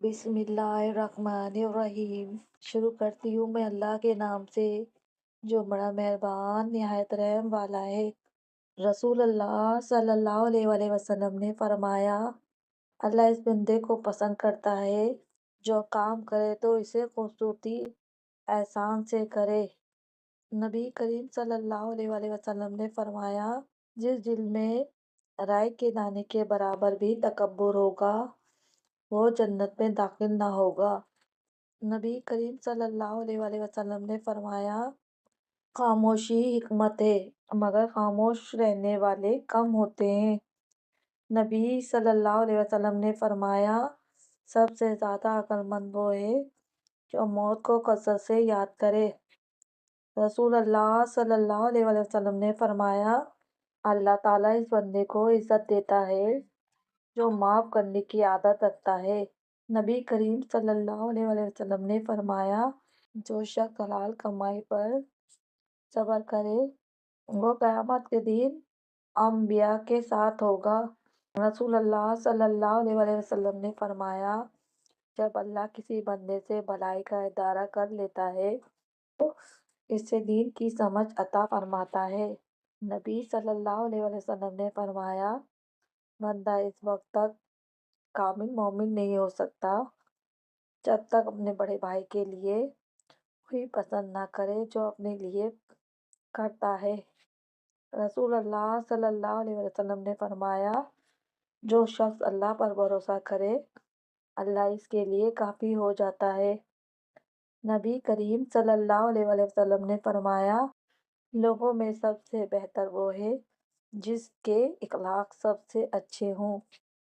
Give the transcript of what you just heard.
बिस्मिल्लाहिर्रहमानिर्रहीम। शुरू करती हूँ मैं अल्लाह के नाम से जो बड़ा मेहरबान निहायत रहम वाला है। रसूल अल्लाह सल्लल्लाहु अलैहि वसल्लम ने फरमाया, अल्लाह इस बंदे को पसंद करता है जो काम करे तो इसे खूबसूरती एहसान से करे। नबी करीम सल्लल्लाहु अलैहि वसल्लम ने फरमाया, जिस दिल में राई के दाने के बराबर भी तकब्बुर होगा वो जन्नत में दाखिल ना होगा। नबी करीम सल्लल्लाहु अलैहि वसल्लम ने फरमाया, खामोशी हिकमत है मगर खामोश रहने वाले कम होते हैं। नबी सल्लल्लाहु अलैहि वसल्लम ने फरमाया, सबसे ज़्यादा अक्लमंद वो है जो मौत को कसरत से याद करे। रसूल अल्लाह सल्लल्लाहु अलैहि वसल्लम ने फरमाया, अल्लाह ताला इस बंदे को इज्जत देता है जो माफ़ करने की आदत रखता है। नबी करीम सल्लल्लाहु अलैहि वसल्लम ने फरमाया, जो शख्स हलाल कमाई पर सब्र करे वो क़यामत के दिन अंबिया के साथ होगा। रसूल अल्लाह सल्लल्लाहु अलैहि वसल्लम ने फरमाया, जब अल्लाह किसी बंदे से भलाई का इरादा कर लेता है तो इससे दीन की समझ अता फरमाता है। नबी सल्लल्लाहु अलैहि वसल्लम ने फरमाया, बंदा इस वक्त तक कामिल मोमिन नहीं हो सकता जब तक अपने बड़े भाई के लिए वही पसंद ना करे जो अपने लिए करता है। रसूल अल्लाह सल्लल्लाहु अलैहि वसल्लम ने फरमाया, जो शख्स अल्लाह पर भरोसा करे अल्लाह इसके लिए काफ़ी हो जाता है। नबी करीम सल्लल्लाहु अलैहि वसल्लम ने फरमाया, लोगों में सबसे बेहतर वो है जिसके इखलाक सबसे अच्छे हों।